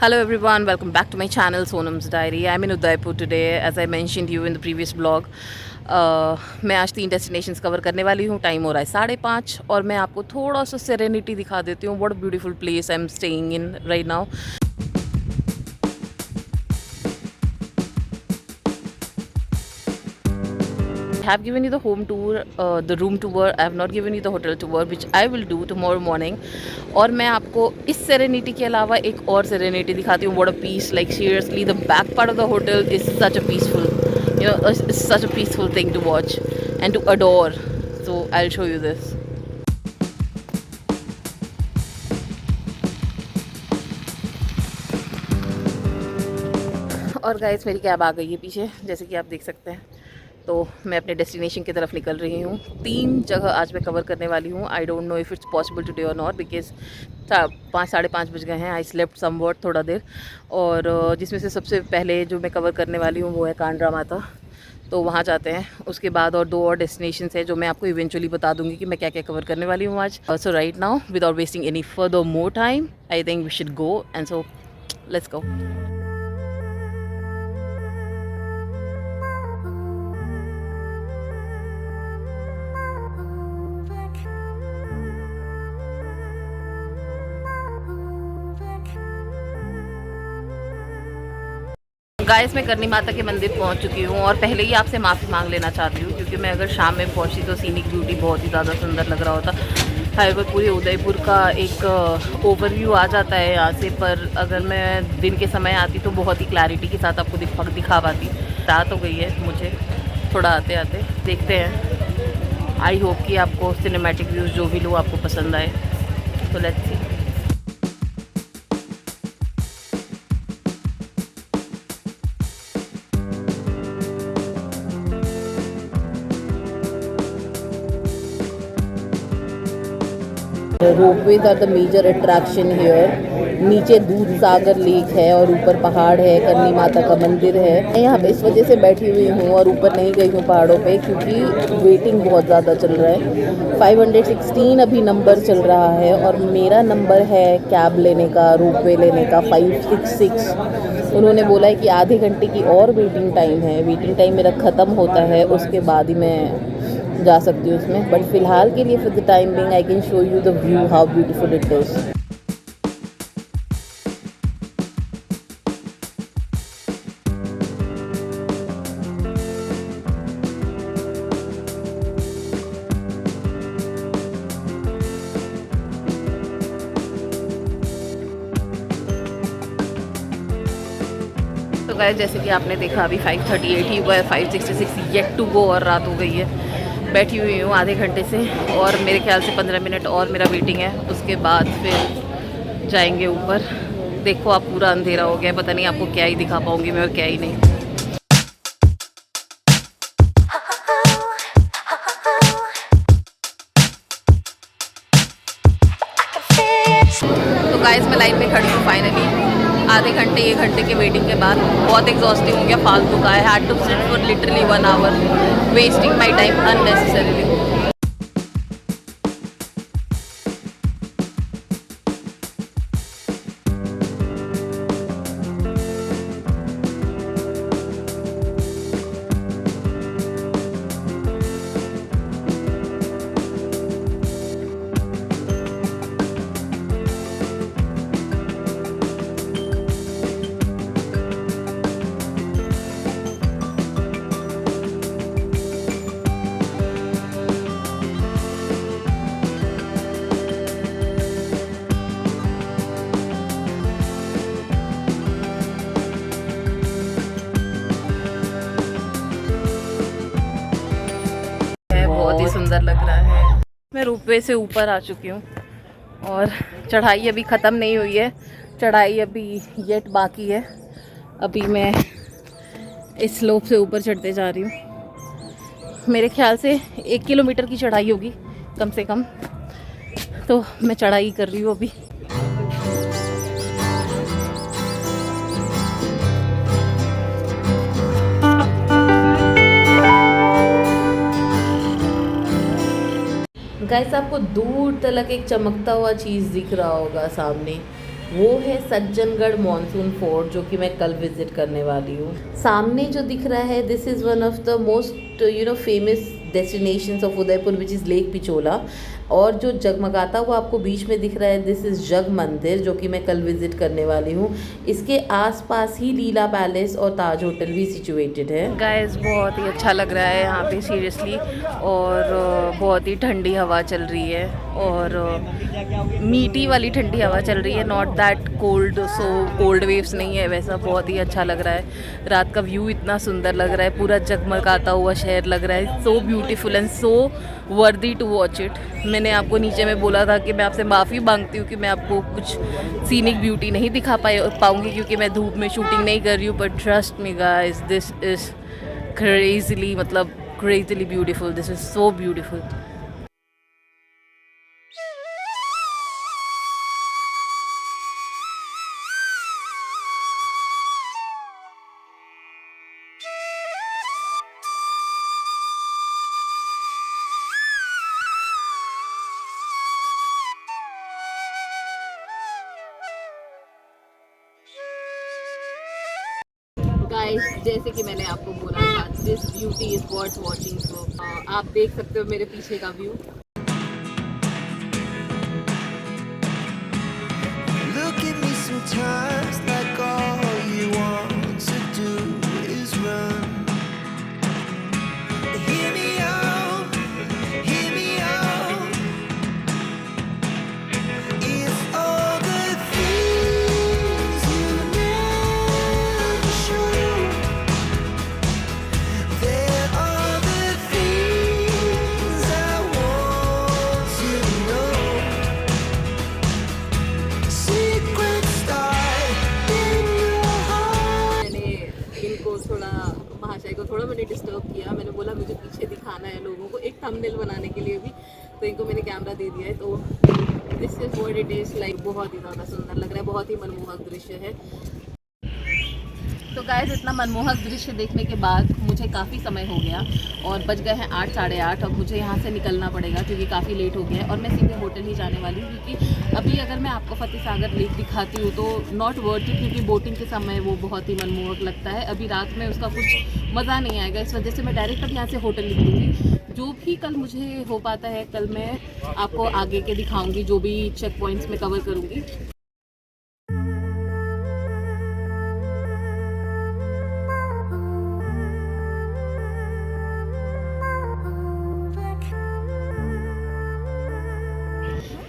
Hello everyone, welcome back to my channel Sonam's Diary. I'm in Udaipur today, as I mentioned you in the previous blog. मैं आज 3 destinations cover करने वाली हूँ. Time हो रहा है 5:30 और मैं आपको थोड़ा सा सेरेनिटी दिखा देती हूँ. What a beautiful place I am staying in right now. Have given you the home tour, the room tour. I have not given you the hotel tour, which I will do tomorrow morning. और मैं आपको इस serenity के अलावा एक और serenity दिखाती हूँ. What a peace! Like seriously, the back part of the hotel is such a peaceful, it's such a peaceful thing to watch and to adore. So I'll show you this. और guys मेरी cab आ गई है पीछे, जैसे कि आप देख सकते हैं. तो मैं अपने डेस्टिनेशन की तरफ निकल रही हूँ. 3 जगह आज मैं कवर करने वाली हूँ. I don't know if it's possible today और नॉट, बिकॉज 5 साढ़े 5 बज गए हैं. आई स्लेप्ट समवॉट थोड़ा देर. और जिसमें से सबसे पहले जो मैं कवर करने वाली हूँ वो है कांड्रा माता. तो वहाँ जाते हैं. उसके बाद और 2 और डेस्टिनेशंस है जो मैं आपको इवेंचुअली बता दूंगी कि मैं क्या क्या कवर करने वाली हूँ आज. So right now without wasting any further more time I think we should go and so let's go. Guys मैं करनी माता के मंदिर पहुंच चुकी हूं और पहले ही आपसे माफ़ी मांग लेना चाहती हूं क्योंकि मैं अगर शाम में पहुंची तो सीनिक ब्यूटी बहुत ही ज़्यादा सुंदर लग रहा होता. हाईवे पूरे उदयपुर का एक ओवरव्यू आ जाता है यहाँ से, पर अगर मैं दिन के समय आती तो बहुत ही क्लैरिटी के साथ आपको दिखा पाती. रात हो गई है मुझे थोड़ा आते आते. देखते हैं. आई होप कि आपको सिनेमैटिक व्यूज़ जो भी लो आपको पसंद आए. तो let's see. Ropeways are the major attraction here. नीचे दूध सागर लेक है और ऊपर पहाड़ है. करनी माता का मंदिर है. मैं यहाँ पे इस वजह से बैठी हुई हूँ और ऊपर नहीं गई हूँ पहाड़ों पे क्योंकि वेटिंग बहुत ज़्यादा चल रहा है. 516 अभी नंबर चल रहा है और मेरा नंबर है कैब लेने का, रोपवे लेने का 566. उन्होंने बोला है कि आधे घंटे की और वेटिंग टाइम है. वेटिंग टाइम मेरा ख़त्म होता है उसके बाद ही मैं जा सकती हूँ उसमें. बट फिलहाल के लिए for the time being I can show you the view how beautiful it is. तो गाइस जैसे कि आपने देखा अभी 5:38 ही हुआ है. 5:66 येट टू गो और रात हो गई है. बैठी हुई हूँ आधे घंटे से और मेरे ख्याल से 15 मिनट और मेरा वेटिंग है. उसके बाद फिर जाएंगे ऊपर. देखो आप पूरा अंधेरा हो गया है. पता नहीं आपको क्या ही दिखा पाऊँगी मैं और क्या ही नहीं. तो गाइस मैं लाइन में खड़ी हूँ फाइनली. आधे घंटे 1 घंटे के वेटिंग के बाद बहुत एग्जॉस्टिंग हो गया फालतू का. I had to sit for literally 1 hour wasting my time unnecessarily. बहुत ही सुंदर लग रहा है. मैं रोपवे से ऊपर आ चुकी हूँ और चढ़ाई अभी ख़त्म नहीं हुई है. चढ़ाई अभी येट बाकी है. अभी मैं इस स्लोप से ऊपर चढ़ते जा रही हूँ. मेरे ख्याल से 1 किलोमीटर की चढ़ाई होगी कम से कम. तो मैं चढ़ाई कर रही हूँ अभी. गाइस आपको दूर तलक एक चमकता हुआ चीज़ दिख रहा होगा सामने. वो है सज्जनगढ़ मॉनसून फोर्ट, जो कि मैं कल विज़िट करने वाली हूँ। सामने जो दिख रहा है, this is one of the most famous destinations of Udaipur, which is lake Pichola. और जो जगमगाता हुआ आपको बीच में दिख रहा है, दिस इज़ जग मंदिर, जो कि मैं कल विज़िट करने वाली हूँ। इसके आसपास ही लीला पैलेस और ताज होटल भी सिचुएटेड है। गाइस, बहुत ही अच्छा लग रहा है यहाँ पे सीरियसली, और बहुत ही ठंडी हवा चल रही है, और मीठी वाली ठंडी हवा चल रही है, not that cold, so cold waves नहीं है वैसा। बहुत ही अच्छा लग रहा है। रात का व्यू इतना सुंदर लग रहा है, पूरा जगमगाता हुआ शहर लग रहा है। So beautiful and so worthy to watch it. मैंने आपको नीचे में बोला था कि मैं आपसे माफ़ी मांगती हूँ कि मैं आपको कुछ सीनिक ब्यूटी नहीं दिखा पाऊँगी, क्योंकि मैं धूप में शूटिंग नहीं कर रही हूँ। But trust me guys, this is crazily, मतलब crazily beautiful. This is so beautiful. Guys, जैसे कि मैंने आपको बोला था, this beauty is worth watching. So आप देख सकते हो मेरे पीछे का view. Look at me sometimes like all you want to do is run. Hear me out, hear me out. If all the things you never show, there are the things I want to know. Secrets start in your heart. मैंने इनको थोड़ा, भाषा को थोड़ा मैंने disturb किया। मैंने बोला मुझे पीछे दिखाना है लोगों को, एक थंबनेल बनाने के लिए भी, तो इनको मैंने कैमरा दे दिया है। तो this is what it is like. बहुत ही ज़्यादा सुंदर लग रहा है, बहुत ही मनमोहक दृश्य है। तो गाइस, इतना मनमोहक दृश्य देखने के बाद मुझे काफ़ी समय हो गया, और बज गए हैं 8, साढ़े 8। अब मुझे यहाँ से निकलना पड़ेगा क्योंकि काफ़ी लेट हो गया है, और मैं सीधे होटल ही जाने वाली हूँ। क्योंकि अभी अगर मैं आपको फतेह सागर लेक दिखाती हूँ तो नॉट वर्थ इट, क्योंकि बोटिंग के समय वो बहुत ही मनमोहक लगता है। अभी रात में उसका कुछ मज़ा नहीं आएगा, इस वजह से मैं डायरेक्ट अब यहाँ से होटल निकलूँगी। जो भी कल मुझे हो पाता है, कल मैं आपको आगे के दिखाऊँगी, जो भी चेक पॉइंट्स में कवर करूँगी।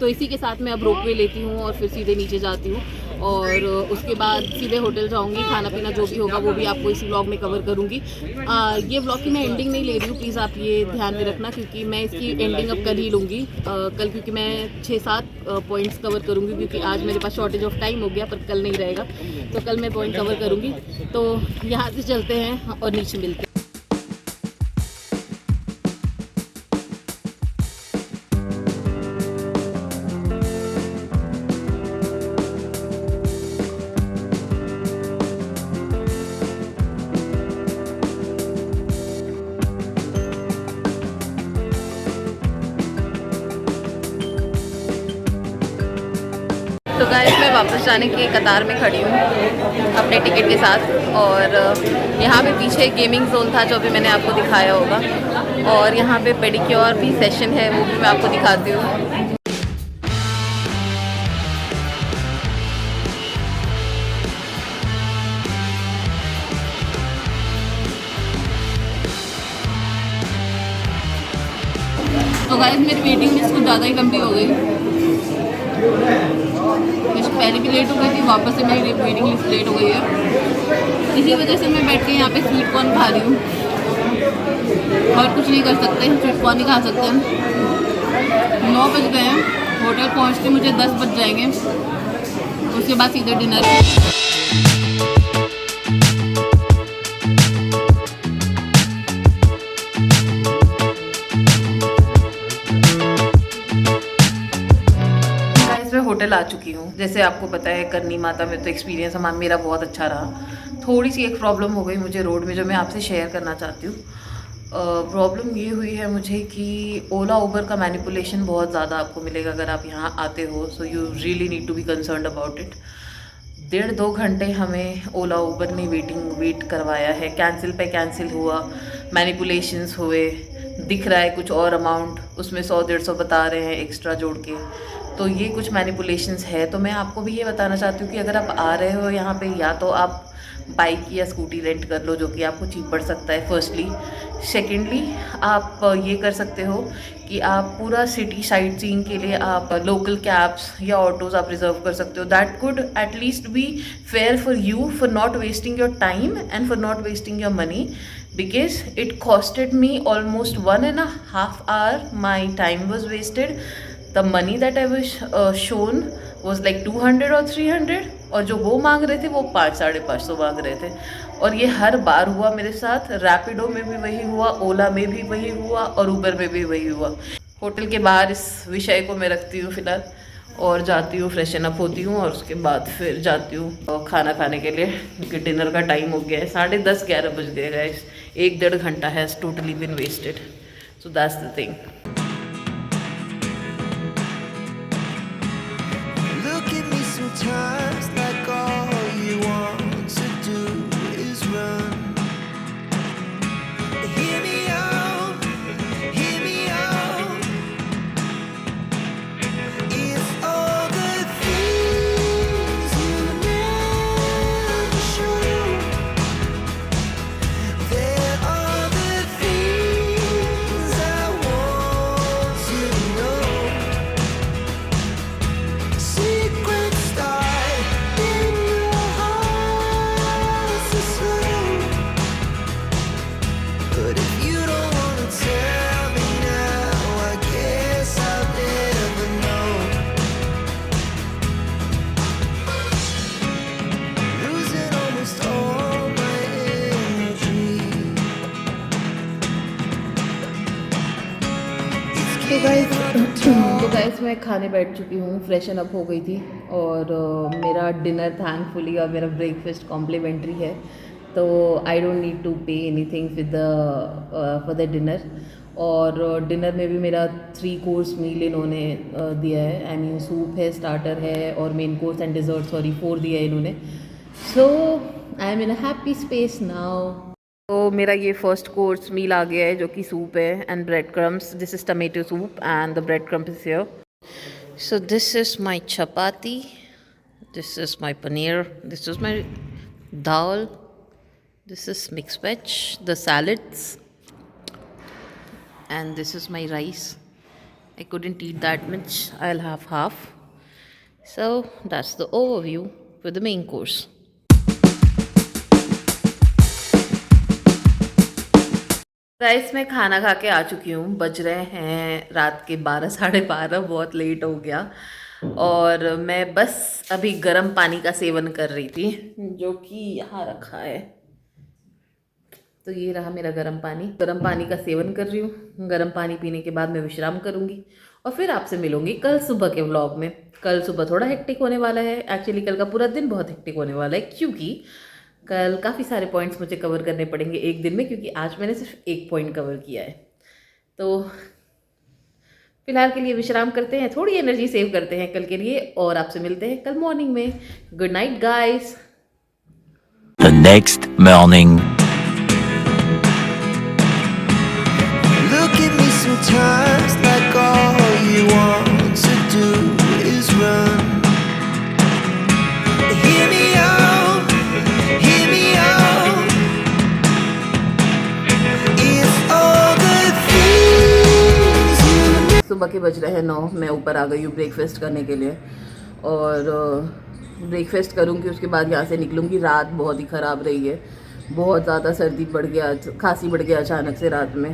तो इसी के साथ मैं अब रोपवे लेती हूँ और फिर सीधे नीचे जाती हूँ, और उसके बाद सीधे होटल जाऊँगी। खाना पीना जो भी होगा वो भी आपको इसी व्लॉग में कवर करूँगी। ये व्लॉग की मैं एंडिंग नहीं ले रही हूँ, प्लीज़ आप ये ध्यान में रखना, क्योंकि मैं इसकी एंडिंग अब कल ही लूँगी। कल क्योंकि मैं 6-7 पॉइंट्स कवर करूँगी, क्योंकि आज मेरे पास शॉर्टेज ऑफ टाइम हो गया, पर कल नहीं रहेगा, तो कल मैं पॉइंट कवर करूँगी। तो यहाँ से चलते हैं और नीचे मिलते हैं। तो गाइस, मैं वापस जाने की कतार में खड़ी हूँ अपने टिकट के साथ, और यहाँ पे पीछे एक गेमिंग जोन था जो अभी मैंने आपको दिखाया होगा, और यहाँ पे पेडिक्योर भी सेशन है, वो भी मैं आपको दिखाती हूँ। तो गाइस, मेरी वेटिंग लिस्ट कुछ ज़्यादा ही लंबी हो गई। पहले भी लेट हो गई थी, वापस से मेरी वेटिंग लिस्ट लेट हो गई है। इसी वजह से मैं बैठ के यहाँ पे स्वीट कॉर्न खा रही हूँ, और कुछ नहीं कर सकते, स्वीट कॉर्न ही खा सकते हैं। 9 बज गए हैं, होटल पहुँचते मुझे 10 बज जाएंगे, उसके बाद सीधे डिनर। होटल आ चुकी हूँ। जैसे आपको पता है, करनी माता में तो एक्सपीरियंस मेरा बहुत अच्छा रहा। थोड़ी सी एक प्रॉब्लम हो गई मुझे रोड में, जो मैं आपसे शेयर करना चाहती हूँ। प्रॉब्लम ये हुई है मुझे कि ओला उबर का मैनिपुलेशन बहुत ज़्यादा आपको मिलेगा अगर आप यहाँ आते हो, so you really need to be concerned about it. 1.5-2 घंटे हमें ओला उबर ने वेट करवाया है, कैंसिल पे कैंसिल हुआ, मैनिपुलेशंस हुए, दिख रहा है कुछ और अमाउंट, उसमें 100-150 बता रहे हैं एक्स्ट्रा जोड़ के, तो ये कुछ मैनिपुलेशंस है। तो मैं आपको भी ये बताना चाहती हूँ कि अगर आप आ रहे हो यहाँ पे, या तो आप बाइक या स्कूटी रेंट कर लो, जो कि आपको चीप पड़ सकता है फर्स्टली। सेकेंडली, आप ये कर सकते हो कि आप पूरा सिटी साइट सीइंग के लिए आप लोकल कैब्स या ऑटोज़ आप रिजर्व कर सकते हो। That could at least be fair for you, for not wasting your time and for not wasting your money, because it costed me almost 1.5 hour. My time was wasted. The money that I was shown was like 200 or 300, और जो वो मांग रहे थे वो 500-550 मांग रहे थे। और ये हर बार हुआ मेरे साथ, रैपिडो में भी वही हुआ, ओला में भी वही हुआ और उबर में भी वही हुआ। होटल के बाहर इस विषय को मैं रखती हूँ फ़िलहाल, और जाती हूँ, फ्रेशन अप होती हूँ, और उसके बाद फिर जाती हूँ खाना खाने के लिए, क्योंकि डिनर का टाइम हो गया है, 10:30-11 बज गए गाइस। 1-1.5 घंटा has totally been wasted, so that's the thing. Look at me sometimes like all you want to do is run. Hear me out, hear me out. It's all the things you never show. There are the things I want to know. Secrets start in your heart so slow. But if you don't wanna tell me now, I guess I'll never know. Losing almost all my energy. It's तो getting hard to talk. Guys मैं खाने बैठ चुकी हूँ, freshen up हो गई थी, और मेरा डिनर थैंकफुली और मेरा ब्रेकफास्ट कॉम्प्लीमेंट्री है, तो I don't need to pay anything with the for the dinner. और डिनर में भी मेरा 3 कोर्स मील इन्होंने दिया है। आई मीन सूप है, स्टार्टर है और main course and dessert, sorry 4 दिया है इन्होंने। So I am in a happy space now. तो मेरा ये फर्स्ट कोर्स मील आ गया है, जो कि सूप है and bread crumbs. This is tomato soup and the bread crumbs is here. So this is my chapati, this is my paneer, this is my dal, this is mixed veg, the salads, and this is my rice. I couldn't eat that much, I'll have half. So that's the overview for the main course. Guys मैं खाना खा के आ चुकी हूँ, बज रहे हैं रात के 12-12:30, बहुत लेट हो गया, और मैं बस अभी गर्म पानी का सेवन कर रही थी, जो कि यहाँ रखा है। तो ये रहा मेरा गर्म पानी का सेवन कर रही हूँ। गर्म पानी पीने के बाद मैं विश्राम करूँगी और फिर आपसे मिलूँगी कल सुबह के व्लॉग में। कल सुबह थोड़ा हेक्टिक होने वाला है, एक्चुअली कल का पूरा दिन बहुत हेक्टिक होने वाला है, क्योंकि कल काफ़ी सारे पॉइंट्स मुझे कवर करने पड़ेंगे एक दिन में, क्योंकि आज मैंने सिर्फ एक पॉइंट कवर किया है। तो फिलहाल के लिए विश्राम करते हैं, थोड़ी एनर्जी सेव करते हैं कल के लिए, और आपसे मिलते हैं कल मॉर्निंग में। Good night guys. The next morning. Look at me sometimes like all you want to do is run. Hear me out, hear me out. It's all the things you सुबह के बज रहे हैं 9, मैं ऊपर आ गई हूँ ब्रेकफास्ट करने के लिए, और ब्रेकफास्ट करूँगी, उसके बाद यहाँ से निकलूँगी। रात बहुत ही ख़राब रही है, बहुत ज़्यादा सर्दी बढ़ गया, खांसी बढ़ गया अचानक से रात में।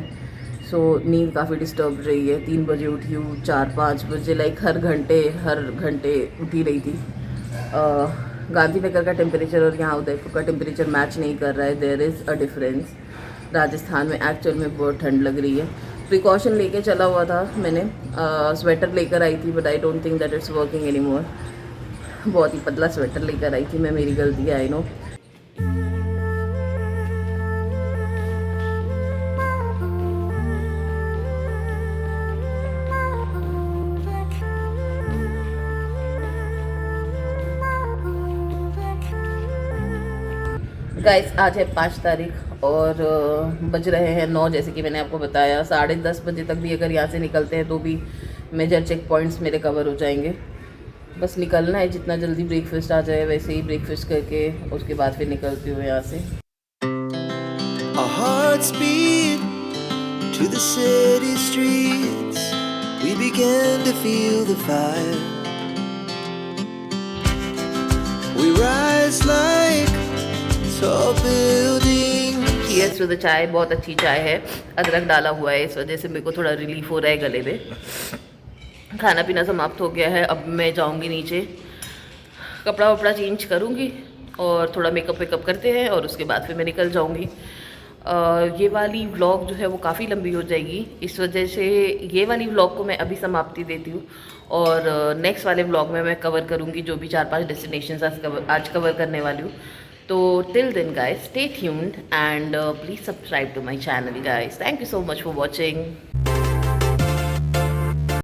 सो नींद काफ़ी डिस्टर्ब रही है। 3 बजे उठी हूँ, 4-5 बजे, लाइक हर घंटे उठी रही थी। गांधीनगर का टेम्परेचर और यहाँ उदयपुर का टेम्परेचर मैच नहीं कर रहा है, there is a difference. Rajasthan में एक्चुअल में बहुत ठंड लग रही है। प्रिकॉशन लेके चला हुआ था मैंने, स्वेटर लेकर आई थी, but I don't think that it's working any more. बहुत ही पतला स्वेटर लेकर आई थी मैं, मेरी गलती है, आई नो। गाइस आज है 5 तारीख और बज रहे हैं 9, जैसे कि मैंने आपको बताया। 10:30 बजे तक भी अगर यहाँ से निकलते हैं तो भी मेजर चेक पॉइंट्स मेरे कवर हो जाएंगे। बस निकलना है, जितना जल्दी ब्रेकफास्ट आ जाए वैसे ही ब्रेकफास्ट करके उसके बाद फिर निकलती हूँ यहाँ से। Our hearts beat to the city streets. We began to feel the fire. We rise like tall buildings. Cheers to the चाय, बहुत अच्छी चाय है, अदरक डाला हुआ है, इस वजह से मेरे को थोड़ा रिलीफ हो रहा है गले में। खाना पीना समाप्त हो गया है, अब मैं जाऊंगी नीचे, कपड़ा वपड़ा चेंज करूंगी और थोड़ा मेकअप वेकअप करते हैं और उसके बाद फिर मैं निकल जाऊंगी। ये वाली व्लॉग जो है वो काफ़ी लंबी हो जाएगी, इस वजह से ये वाली व्लॉग को मैं अभी समाप्ति देती हूँ और नेक्स्ट वाले व्लॉग में मैं कवर करूँगी जो भी 4-5 डेस्टिनेशंस आज कवर करने वाली हूँ। तो till then guys, stay tuned and please subscribe to my channel guys. Thank you so much for watching.